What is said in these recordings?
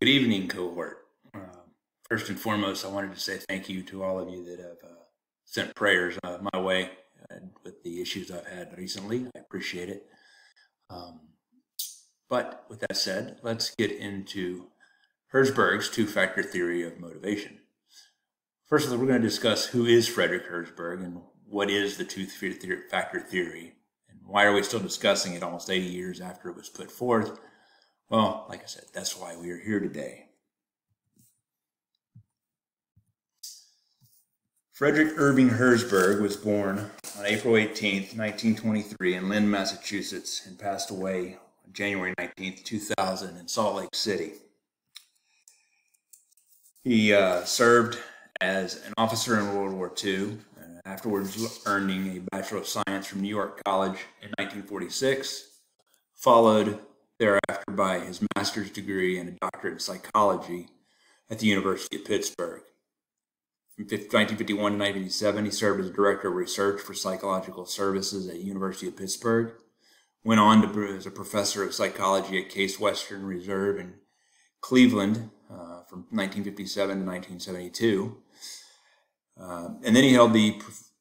Good evening, cohort. First and foremost, I wanted to say thank you to all of you that have sent prayers my way with the issues I've had recently. I appreciate it. But with that said, let's get into Herzberg's two-factor theory of motivation. First of all, we're going to discuss who is Frederick Herzberg and what is the two-factor theory, and why are we still discussing it almost 80 years after it was put forth. Well, like I said, that's why we are here today. Frederick Irving Herzberg was born on April 18th, 1923 in Lynn, Massachusetts, and passed away on January 19th, 2000 in Salt Lake City. He served as an officer in World War II, and afterwards earning a Bachelor of Science from New York College in 1946, followed thereafter by his master's degree and a doctorate in psychology at the University of Pittsburgh. From 1951 to 1957, he served as Director of Research for Psychological Services at the University of Pittsburgh. Went on to as a professor of psychology at Case Western Reserve in Cleveland from 1957 to 1972. And then he held the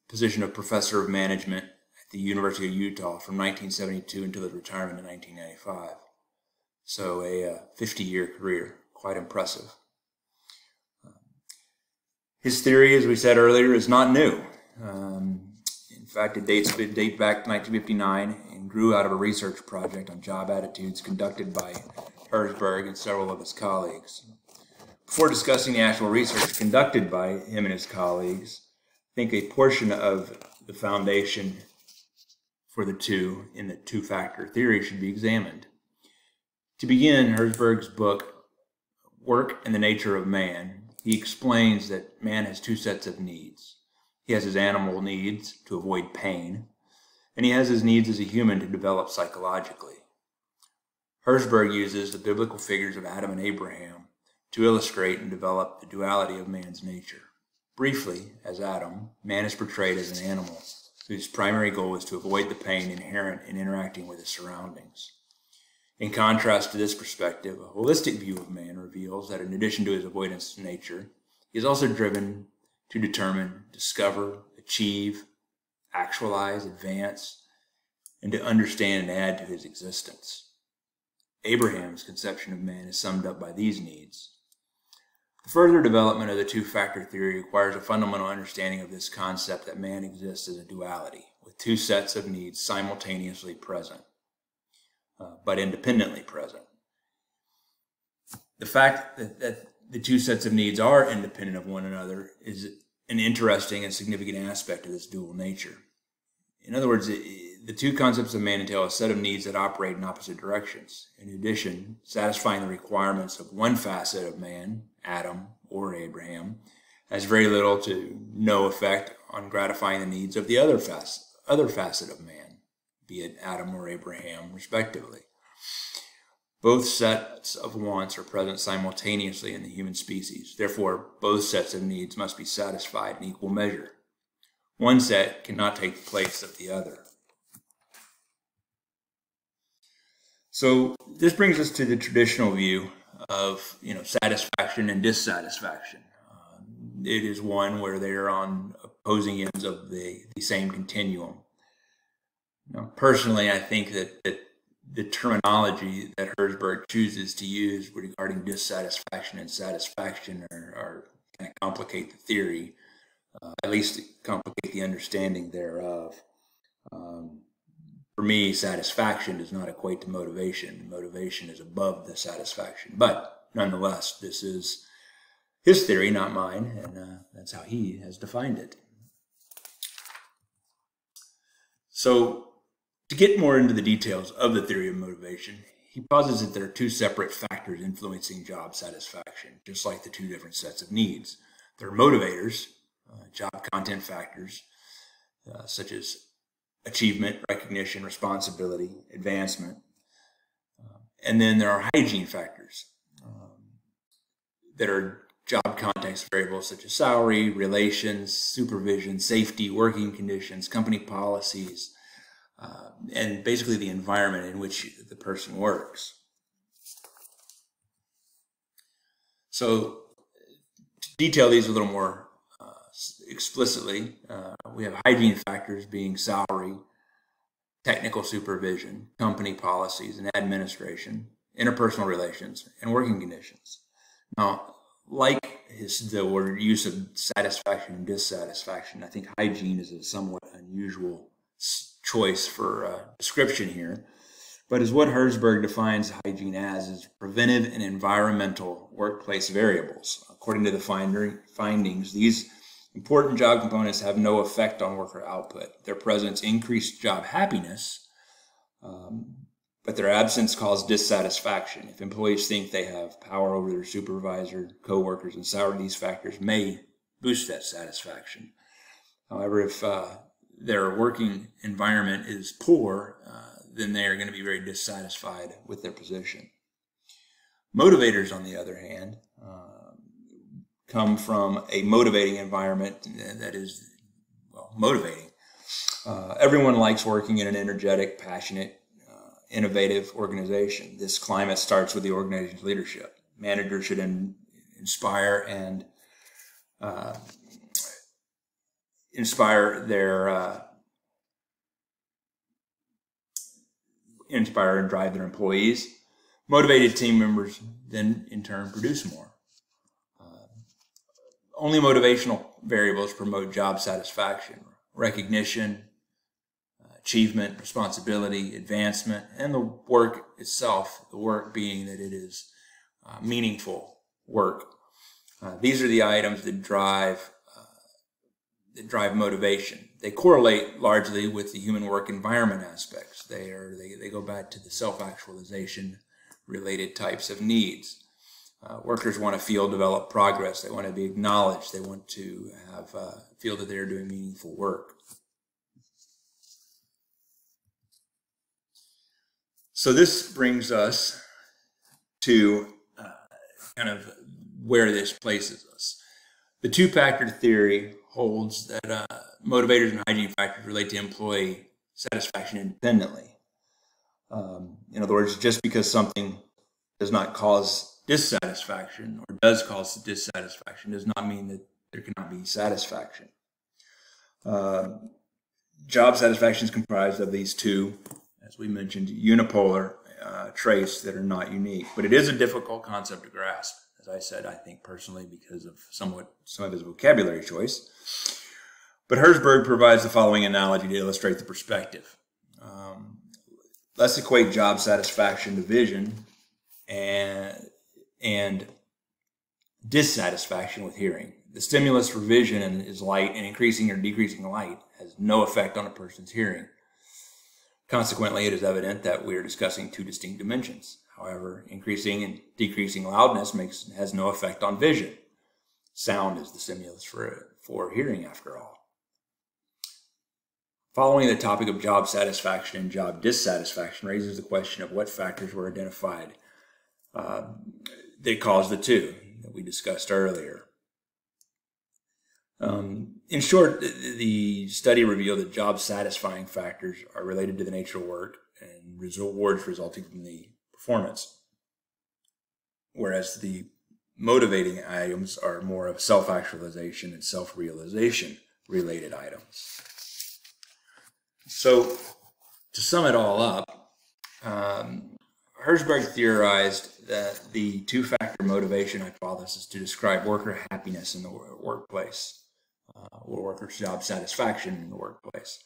position of Professor of Management at the University of Utah from 1972 until his retirement in 1995. So a 50-year career, quite impressive. His theory, as we said earlier, is not new. In fact, it dates back to 1959 and grew out of a research project on job attitudes conducted by Herzberg and several of his colleagues. Before discussing the actual research conducted by him and his colleagues, I think a portion of the foundation for the two in the two-factor theory should be examined. To begin, Herzberg's book, Work and the Nature of Man, he explains that man has two sets of needs. He has his animal needs to avoid pain, and he has his needs as a human to develop psychologically. Herzberg uses the biblical figures of Adam and Abraham to illustrate and develop the duality of man's nature. Briefly, as Adam, man is portrayed as an animal whose primary goal is to avoid the pain inherent in interacting with his surroundings. In contrast to this perspective, a holistic view of man reveals that in addition to his avoidance nature, he is also driven to determine, discover, achieve, actualize, advance, and to understand and add to his existence. Abraham's conception of man is summed up by these needs. The further development of the two-factor theory requires a fundamental understanding of this concept that man exists as a duality, with two sets of needs simultaneously present, but independently present. The fact that the two sets of needs are independent of one another is an interesting and significant aspect of this dual nature. In other words, the two concepts of man entail a set of needs that operate in opposite directions. In addition, satisfying the requirements of one facet of man, Adam or Abraham, has very little to no effect on gratifying the needs of the other facet of man, be it Adam or Abraham, respectively. Both sets of wants are present simultaneously in the human species. Therefore, both sets of needs must be satisfied in equal measure. One set cannot take the place of the other. So this brings us to the traditional view of satisfaction and dissatisfaction. It is one where they are on opposing ends of the same continuum. Now, personally, I think that the terminology that Herzberg chooses to use regarding dissatisfaction and satisfaction are kind of complicate the theory, at least complicate the understanding thereof. For me, satisfaction does not equate to motivation. Motivation is above the satisfaction. But nonetheless, this is his theory, not mine, and that's how he has defined it. So, to get more into the details of the theory of motivation, he posits that there are two separate factors influencing job satisfaction, just like the two different sets of needs. There are motivators, job content factors, such as achievement, recognition, responsibility, advancement. And then there are hygiene factors that are job context variables such as salary, relations, supervision, safety, working conditions, company policies, and basically the environment in which the person works. So to detail these a little more explicitly, we have hygiene factors being salary, technical supervision, company policies and administration, interpersonal relations, and working conditions. Now, like the word use of satisfaction and dissatisfaction, I think hygiene is a somewhat unusual choice for description here, but is what Herzberg defines hygiene as is preventive and environmental workplace variables. According to the findings, these important job components have no effect on worker output. Their presence increased job happiness, but their absence caused dissatisfaction. If employees think they have power over their supervisor, coworkers, and salary, these factors may boost that satisfaction. However, if their working environment is poor, then they are going to be very dissatisfied with their position. Motivators, on the other hand, come from a motivating environment that is, well, motivating. Everyone likes working in an energetic, passionate, innovative organization. This climate starts with the organization's leadership. Managers should inspire and drive their employees. Motivated team members then in turn produce more. Only motivational variables promote job satisfaction, recognition, achievement, responsibility, advancement, and the work itself, the work being that it is meaningful work. These are the items that drive motivation. They correlate largely with the human work environment aspects. They go back to the self-actualization related types of needs. Workers want to feel, develop progress. They want to be acknowledged. They want to feel that they are doing meaningful work. So this brings us to kind of where this places us. The two-factor theory holds that motivators and hygiene factors relate to employee satisfaction independently. In other words, just because something does not cause dissatisfaction or does cause dissatisfaction does not mean that there cannot be satisfaction. Job satisfaction is comprised of these two, as we mentioned, unipolar traits that are not unique. But it is a difficult concept to grasp, as I said, I think personally, because of some of his vocabulary choice. But Herzberg provides the following analogy to illustrate the perspective. Let's equate job satisfaction to vision and dissatisfaction with hearing. The stimulus for vision is light, and increasing or decreasing light has no effect on a person's hearing. Consequently, it is evident that we are discussing two distinct dimensions. However, increasing and decreasing loudness has no effect on vision. Sound is the stimulus for hearing, after all. Following the topic of job satisfaction and job dissatisfaction raises the question of what factors were identified that caused the two that we discussed earlier. In short, the study revealed that job satisfying factors are related to the nature of work and rewards resulting from the performance, whereas the motivating items are more of self-actualization and self-realization related items. So, to sum it all up, Herzberg theorized that the two-factor motivation hypothesis to describe worker happiness in the workplace, or workers' job satisfaction in the workplace.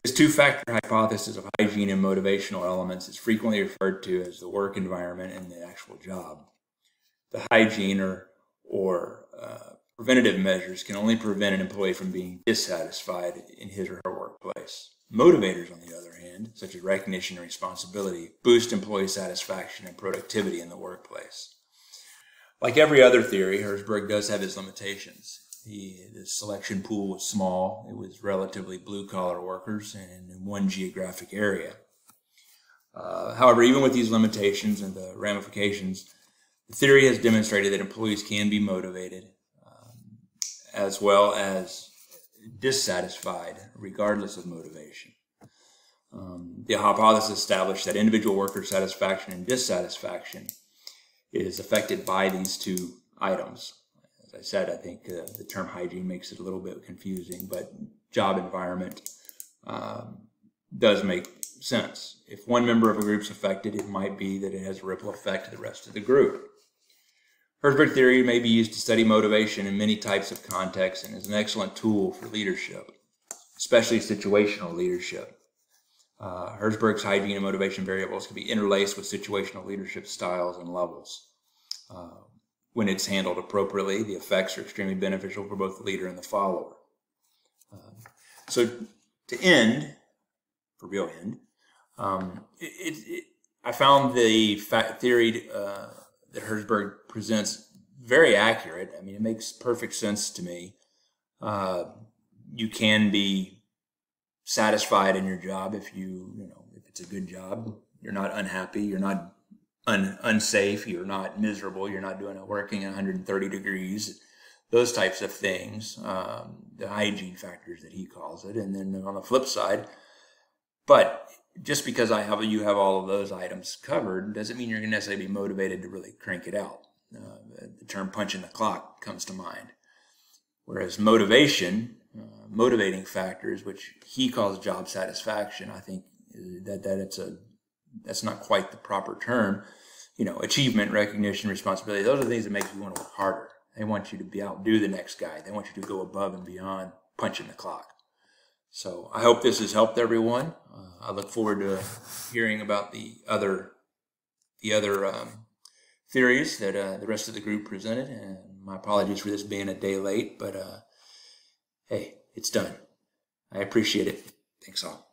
This two-factor hypothesis of hygiene and motivational elements is frequently referred to as the work environment and the actual job. The hygiene or preventative measures can only prevent an employee from being dissatisfied in his or her workplace. Motivators, on the other hand, such as recognition and responsibility, boost employee satisfaction and productivity in the workplace. Like every other theory, Herzberg does have his limitations. The selection pool was small. It was relatively blue-collar workers and in one geographic area. However, even with these limitations and the ramifications, the theory has demonstrated that employees can be motivated as well as dissatisfied regardless of motivation. The hypothesis established that individual worker satisfaction and dissatisfaction is affected by these two items. As I said, I think the term hygiene makes it a little bit confusing, but job environment does make sense. If one member of a group is affected, it might be that it has a ripple effect to the rest of the group. Herzberg theory may be used to study motivation in many types of contexts and is an excellent tool for leadership, especially situational leadership. Herzberg's hygiene and motivation variables can be interlaced with situational leadership styles and levels. When it's handled appropriately, the effects are extremely beneficial for both the leader and the follower. So to end, for real end, I found the theory that Herzberg presents very accurate. I mean, it makes perfect sense to me. You can be satisfied in your job if if it's a good job. You're not unhappy. You're not unsafe. You're not miserable. You're not working at 130 degrees. Those types of things, the hygiene factors that he calls it. And then on the flip side, but just because you have all of those items covered doesn't mean you're going to necessarily be motivated to really crank it out. The term punching the clock comes to mind. Whereas motivation, motivating factors, which he calls job satisfaction, I think that's not quite the proper term. Achievement, recognition, responsibility, those are the things that make you want to work harder. They want you to outdo the next guy. They want you to go above and beyond punching the clock. So I hope this has helped everyone. I look forward to hearing about the other theories that the rest of the group presented. And my apologies for this being a day late, but hey, it's done. I appreciate it. Thanks all.